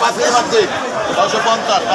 5 KG বাদ দে 650 5 KG 400 5 KG 500 5 KG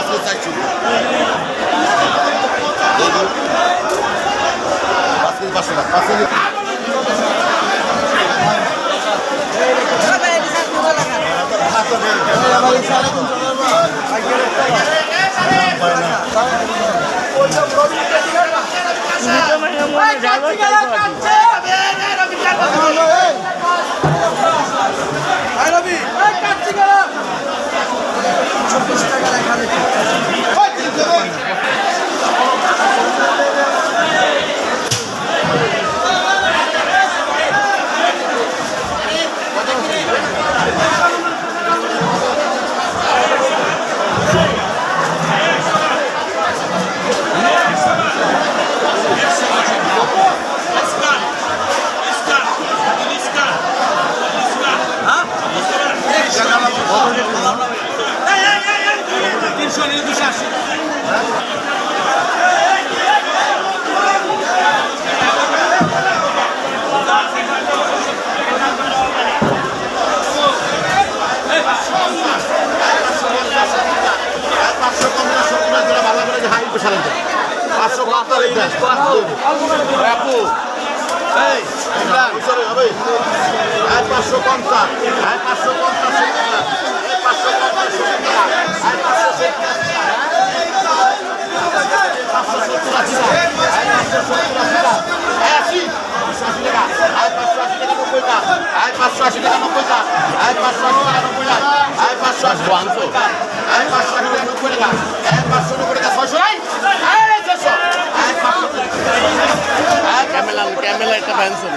ক্যামেলা একটা pension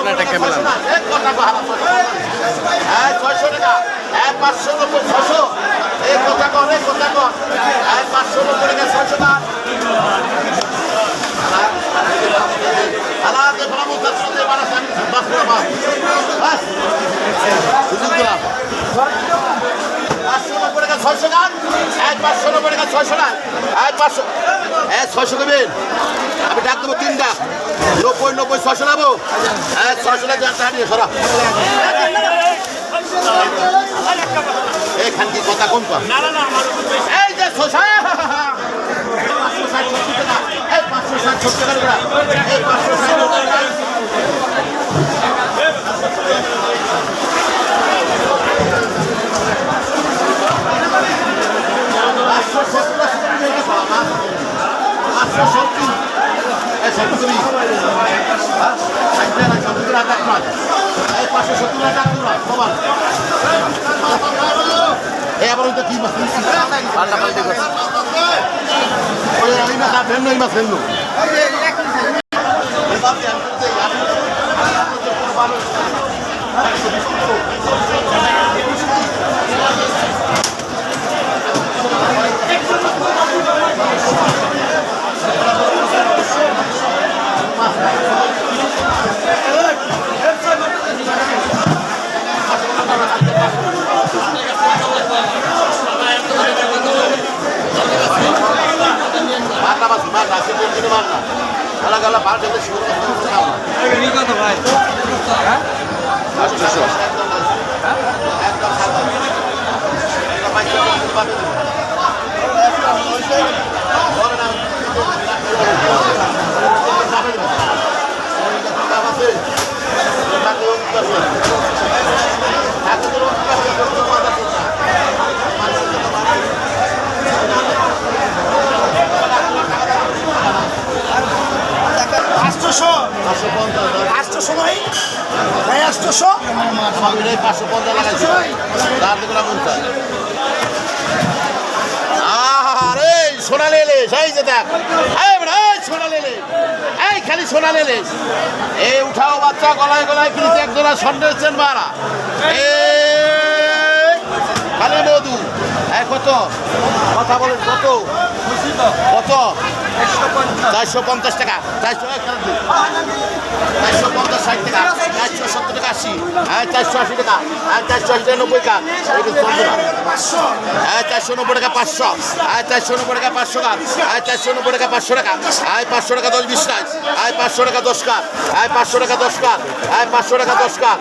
একটা ক্যামেলা 600 টাকা 590 600 এই কথা কর 590 টাকা 600 টাকা আলাদা ভ্রমণ করতে পারা বাস বাস সুযোগ দিলাম 590 টাকা 600 টাকা 590 টাকা 600 টাকা 500 600 দেবেন আমি ডাক দেবো 3 ডাক 90 600 নেবো 600 টাকা টাকা নিয়ে সরা এখান কি কথা কম কর এই যে 600 560 টাকা 550 সোনালি ইলিশ এই যে দেখ সোনালি ইলিশ এই খালি সোনালি ইলিশ এই উঠাও বাচ্চা গলায় গলায় কিনেছে একজোড়া সন্দেশ চেন মারা খালি মধু কত কথা বলেন কত কত 450 টাকা 450 60 টাকা 470 টাকা 80 হ্যাঁ 480 টাকা হ্যাঁ 480 টাকা 90 টাকা এটা চলবে না হ্যাঁ 490 টাকা 500 হ্যাঁ 490 টাকা 500 টাকা হ্যাঁ 490 টাকা 500 টাকা হ্যাঁ 500 টাকা 10 20 টাকা হ্যাঁ 500 টাকা 10 টাকা হ্যাঁ 500 টাকা 10 টাকা হ্যাঁ 500 টাকা 10 টাকা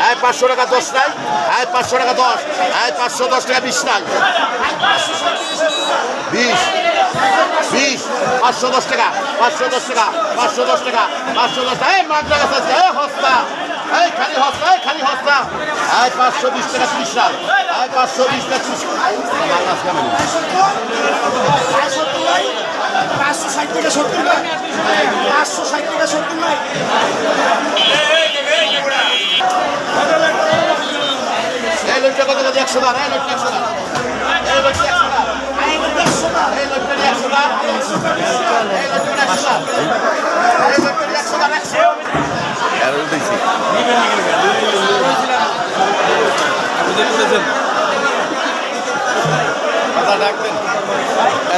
হ্যাঁ 500 টাকা 10 টাকা হ্যাঁ 500 টাকা 10 হ্যাঁ 510 টাকা 20 টাকা 20 510 টাকা 510 টাকা 510 টাকা 510 টাকা এই মাগনা গাছ আছে এই হস্তা এই খালি হস্তা এই খালি হস্তা এই 520 টাকা 30 টাকা এই 520 টাকা 30 মাগনা আছে কেমন 560 টাকা 70 নাই 560 টাকা 70 নাই এই লোকটা কত টাকা 100 টাকা এই লোকটা 100 টাকা এই লোকটা 100 টাকা এই লোকটা 100 টাকা এই লোকটা 100 টাকা এই লোকটা 100 টাকা এই লোকটা 100 টাকা এরও দেখছি কথা ডাকবেন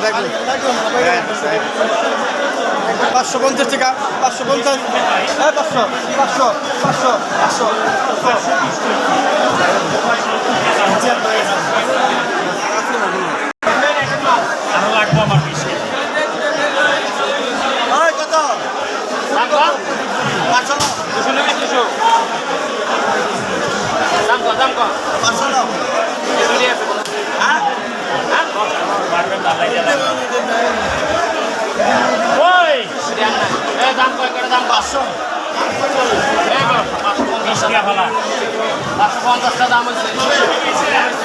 ডাকবেন 550 টাকা 550 হ্যাঁ 500 500 500 আরো লাগবো আমার পিছিয়ে কত দাম কম 500 দুশো নেবে 200 দাম কম 500 নাও পারবেন না লাইয়া ওই দাম কয় করে দাম 500 20 টাকা ভালা 550 টাকা দাম হচ্ছে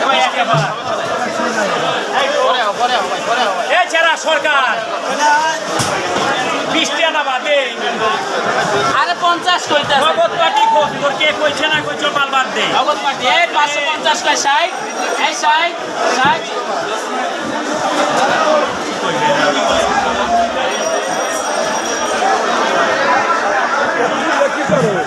ওই এক ভালা এই ছাড়া সরকার 20 টাকা না বাদে আরে 50 কইতা নগদ পাটি খোঁজ তোর কে কইছে না কইছো মাল বাদ দে নগদ পাটি এই 550 কয় 60 এই 60 60